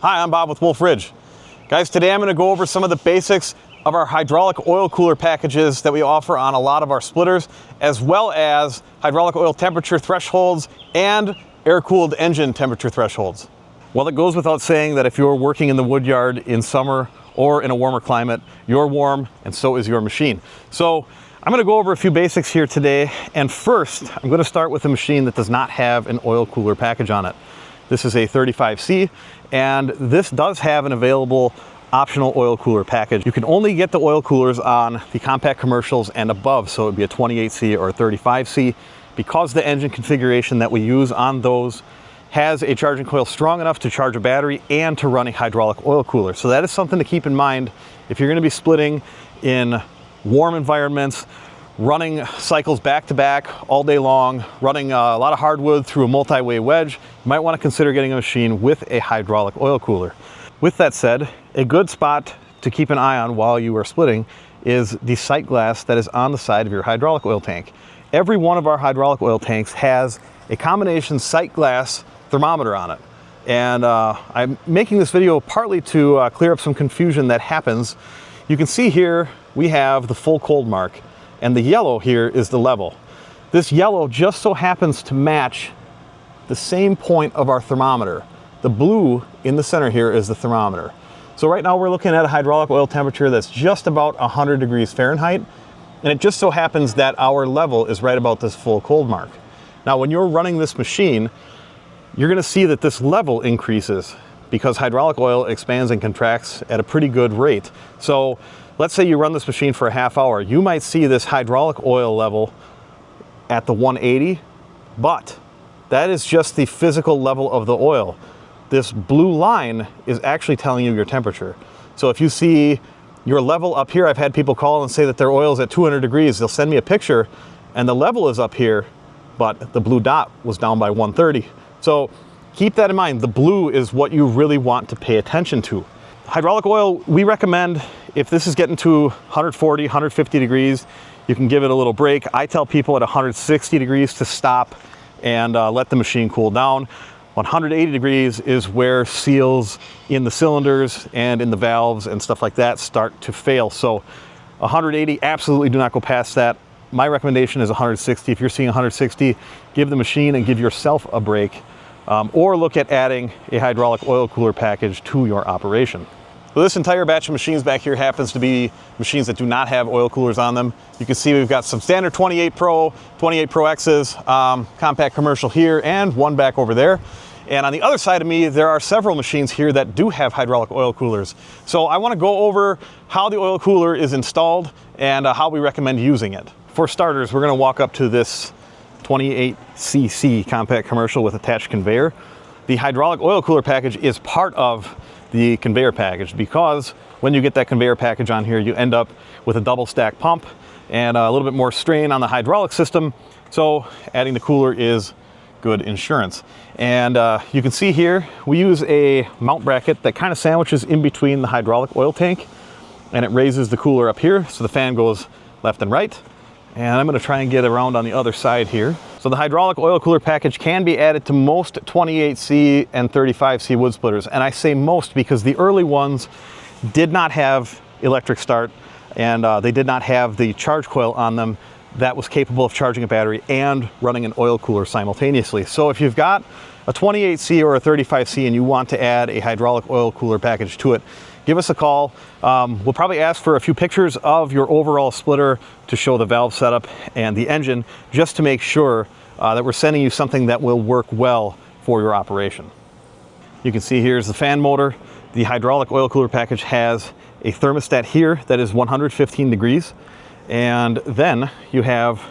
Hi, I'm Bob with Wolfe Ridge. Guys, today I'm going to go over some of the basics of our hydraulic oil cooler packages that we offer on a lot of our splitters, as well as hydraulic oil temperature thresholds and air-cooled engine temperature thresholds. Well, it goes without saying that if you're working in the wood yard in summer or in a warmer climate, you're warm and so is your machine. So I'm going to go over a few basics here today, and first I'm going to start with a machine that does not have an oil cooler package on it. This is a 35C, and this does have an available optional oil cooler package. You can only get the oil coolers on the compact commercials and above, so it would be a 28C or a 35C, because the engine configuration that we use on those has a charging coil strong enough to charge a battery and to run a hydraulic oil cooler. So that is something to keep in mind if you're going to be splitting in warm environments, running cycles back to back all day long, running a lot of hardwood through a multi-way wedge. You might want to consider getting a machine with a hydraulic oil cooler. With that said, a good spot to keep an eye on while you are splitting is the sight glass that is on the side of your hydraulic oil tank. Every one of our hydraulic oil tanks has a combination sight glass thermometer on it. And I'm making this video partly to clear up some confusion that happens. You can see here we have the full cold mark, and the yellow here is the level. This yellow just so happens to match the same point of our thermometer. The blue in the center here is the thermometer. So right now we're looking at a hydraulic oil temperature that's just about 100 degrees Fahrenheit, and it just so happens that our level is right about this full cold mark. Now when you're running this machine, you're going to see that this level increases because hydraulic oil expands and contracts at a pretty good rate. So let's say you run this machine for a half hour. You might see this hydraulic oil level at the 180, but that is just the physical level of the oil. This blue line is actually telling you your temperature. So if you see your level up here, I've had people call and say that their oil is at 200 degrees. They'll send me a picture and the level is up here, but the blue dot was down by 130. So keep that in mind. The blue is what you really want to pay attention to. Hydraulic oil, we recommend if this is getting to 140, 150 degrees, you can give it a little break. I tell people at 160 degrees to stop and let the machine cool down. 180 degrees is where seals in the cylinders and in the valves and stuff like that start to fail. So 180, absolutely do not go past that. My recommendation is 160. If you're seeing 160, give the machine and give yourself a break, or look at adding a hydraulic oil cooler package to your operation. So this entire batch of machines back here happens to be machines that do not have oil coolers on them. You can see we've got some standard 28 Pro X's, compact commercial here, and one back over there. And on the other side of me, there are several machines here that do have hydraulic oil coolers. So I want to go over how the oil cooler is installed and how we recommend using it. For starters, we're going to walk up to this 28cc compact commercial with attached conveyor. The hydraulic oil cooler package is part of the conveyor package, because when you get that conveyor package on here, you end up with a double stack pump and a little bit more strain on the hydraulic system. So adding the cooler is good insurance. And you can see here we use a mount bracket that kind of sandwiches in between the hydraulic oil tank, and it raises the cooler up here so the fan goes left and right. And I'm going to try and get around on the other side here. So the hydraulic oil cooler package can be added to most 28C and 35C wood splitters. And I say most because the early ones did not have electric start, and they did not have the charge coil on them that was capable of charging a battery and running an oil cooler simultaneously. So if you've got a 28C or a 35C and you want to add a hydraulic oil cooler package to it, give us a call. We'll probably ask for a few pictures of your overall splitter to show the valve setup and the engine, just to make sure that we're sending you something that will work well for your operation. You can see here's the fan motor. The hydraulic oil cooler package has a thermostat here that is 115 degrees. And then you have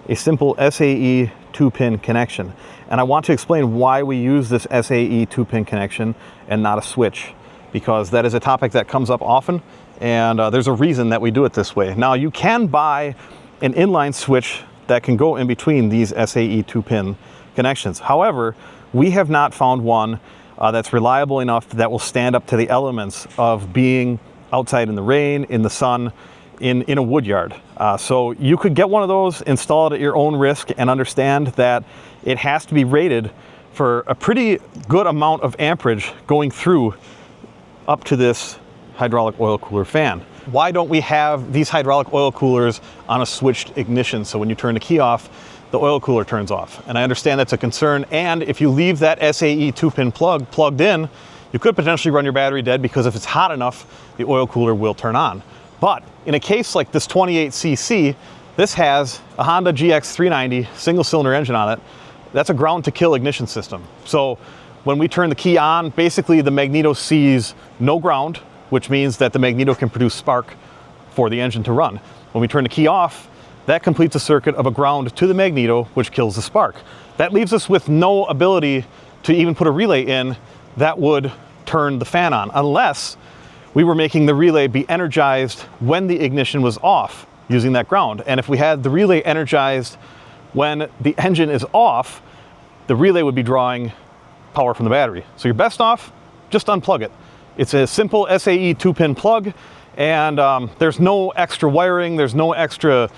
a simple SAE 2-pin connection. And I want to explain why we use this SAE 2-pin connection and not a switch, because that is a topic that comes up often, and there's a reason that we do it this way. Now you can buy an inline switch that can go in between these SAE 2-pin connections. However, we have not found one that's reliable enough that will stand up to the elements of being outside in the rain, in the sun, in a wood yard. So you could get one of those installed at your own risk and understand that it has to be rated for a pretty good amount of amperage going through up to this hydraulic oil cooler fan. Why don't we have these hydraulic oil coolers on a switched ignition, so when you turn the key off, the oil cooler turns off? And I understand that's a concern, and if you leave that SAE 2-pin plug plugged in, you could potentially run your battery dead, because if it's hot enough, the oil cooler will turn on. But in a case like this 28cc, this has a Honda GX390 single-cylinder engine on it. That's a ground to kill ignition system. So when we turn the key on, basically the magneto sees no ground, which means that the magneto can produce spark for the engine to run. When we turn the key off, that completes a circuit of a ground to the magneto, which kills the spark. That leaves us with no ability to even put a relay in that would turn the fan on, unless we were making the relay be energized when the ignition was off using that ground. And if we had the relay energized when the engine is off, the relay would be drawing power from the battery. So you're best off, just unplug it. It's a simple SAE 2-pin plug, and there's no extra wiring, there's no extra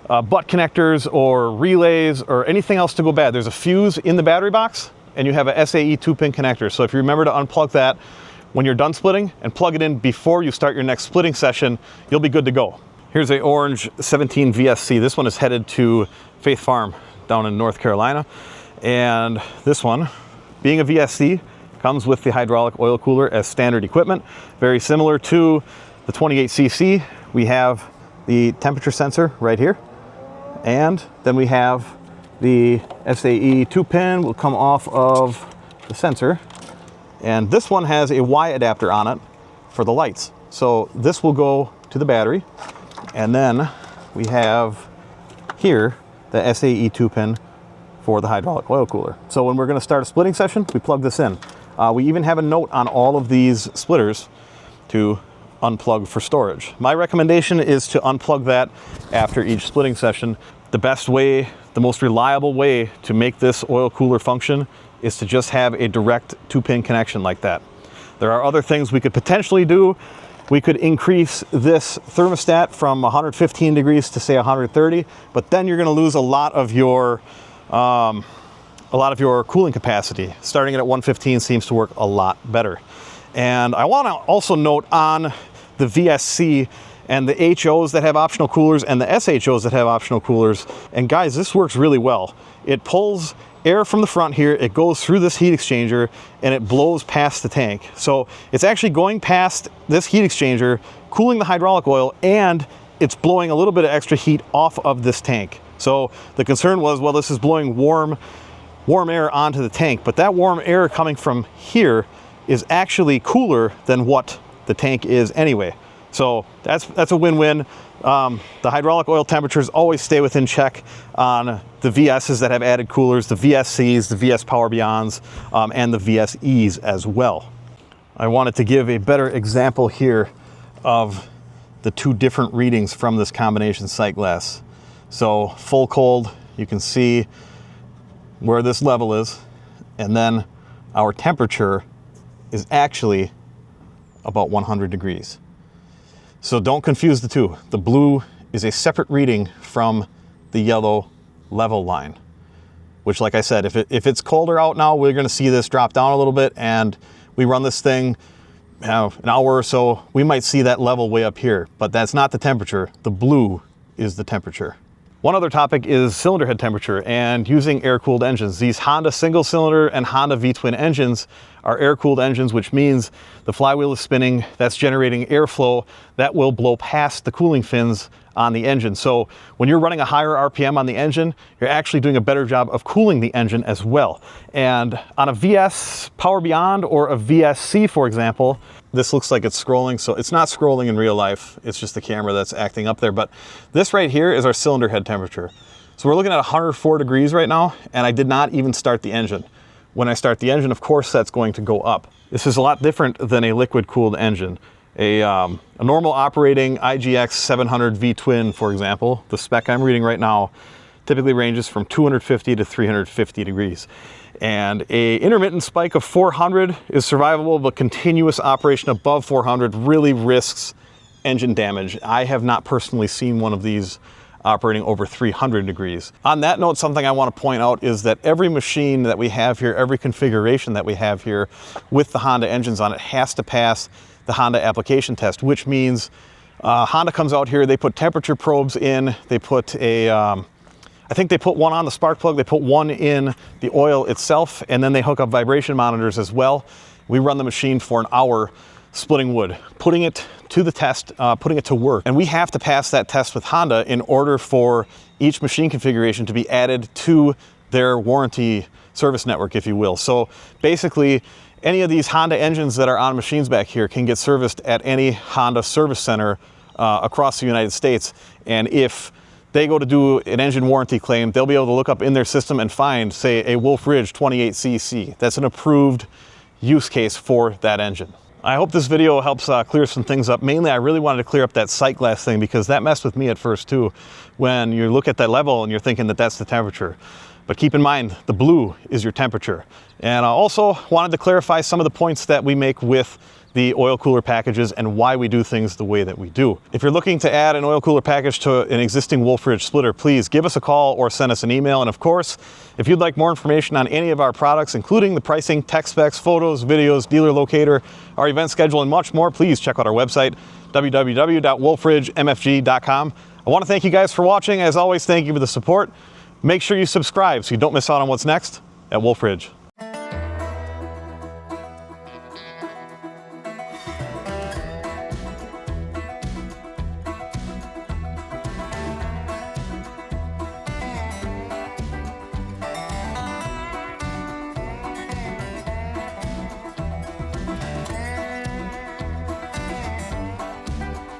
butt connectors or relays or anything else to go bad. There's a fuse in the battery box, and you have a SAE 2-pin connector. So if you remember to unplug that when you're done splitting and plug it in before you start your next splitting session, you'll be good to go. Here's a orange 17 VSC. This one is headed to Faith Farm down in North Carolina. And this one, being a VSC, comes with the hydraulic oil cooler as standard equipment. Very similar to the 28cc. We have the temperature sensor right here. And then we have the SAE 2-pin will come off of the sensor. And this one has a Y adapter on it for the lights. So this will go to the battery. And then we have here the SAE 2-pin for the hydraulic oil cooler. So when we're going to start a splitting session, we plug this in. We even have a note on all of these splitters to unplug for storage. My recommendation is to unplug that after each splitting session. The best way, the most reliable way to make this oil cooler function is to just have a direct 2-pin connection like that. There are other things we could potentially do. We could increase this thermostat from 115 degrees to say 130, but then you're going to lose a lot of your cooling capacity. Starting it at 115 seems to work a lot better. And I want to also note on the VSC and the HOs that have optional coolers and the SHOs that have optional coolers. And guys, this works really well. It pulls air from the front here, it goes through this heat exchanger, and it blows past the tank. So it's actually going past this heat exchanger, cooling the hydraulic oil, and it's blowing a little bit of extra heat off of this tank. So the concern was, well, this is blowing warm air onto the tank, but that warm air coming from here is actually cooler than what the tank is anyway. So that's a win-win. The hydraulic oil temperatures always stay within check on the VSs that have added coolers, the VSCs, the VS Power Beyonds, and the VSEs as well. I wanted to give a better example here of the two different readings from this combination sight glass. So full cold, you can see where this level is, and then our temperature is actually about 100 degrees. So don't confuse the two. The blue is a separate reading from the yellow level line, which, like I said, if it's colder out now, we're going to see this drop down a little bit, and we run this thing an hour or so, we might see that level way up here, but that's not the temperature. The blue is the temperature. One other topic is cylinder head temperature and using air-cooled engines. These Honda single-cylinder and Honda V-twin engines are air-cooled engines, which means the flywheel is spinning, that's generating airflow that will blow past the cooling fins on the engine. So when you're running a higher RPM on the engine, you're actually doing a better job of cooling the engine as well. And on a VS Power Beyond or a VSC, for example, this looks like it's scrolling, so it's not scrolling in real life, it's just the camera that's acting up there. But this right here is our cylinder head temperature. So we're looking at 104 degrees right now, and I did not even start the engine. When I start the engine, of course, that's going to go up. This is a lot different than a liquid-cooled engine. A normal operating IGX 700 V-twin, for example, the spec I'm reading right now, typically ranges from 250 to 350 degrees. And a intermittent spike of 400 is survivable, but continuous operation above 400 really risks engine damage. I have not personally seen one of these operating over 300 degrees. On that note, something I want to point out is that every machine that we have here, every configuration that we have here with the Honda engines on it has to pass the Honda application test, which means Honda comes out here, they put temperature probes in, they put I think they put one on the spark plug, they put one in the oil itself, and then they hook up vibration monitors as well. We run the machine for an hour splitting wood, putting it to the test, putting it to work. And we have to pass that test with Honda in order for each machine configuration to be added to their warranty service network, if you will. So basically, any of these Honda engines that are on machines back here can get serviced at any Honda service center across the United States. And if they go to do an engine warranty claim, they'll be able to look up in their system and find, say, a Wolfe Ridge 28cc. That's an approved use case for that engine. I hope this video helps clear some things up. Mainly, I really wanted to clear up that sight glass thing because that messed with me at first too. When you look at that level and you're thinking that that's the temperature. But keep in mind, the blue is your temperature. And I also wanted to clarify some of the points that we make with the oil cooler packages and why we do things the way that we do. If you're looking to add an oil cooler package to an existing Wolfe Ridge splitter, please give us a call or send us an email. And of course, if you'd like more information on any of our products, including the pricing, tech specs, photos, videos, dealer locator, our event schedule, and much more, please check out our website, www.wolferidgemfg.com. I want to thank you guys for watching. As always, thank you for the support. Make sure you subscribe so you don't miss out on what's next at Wolfe Ridge.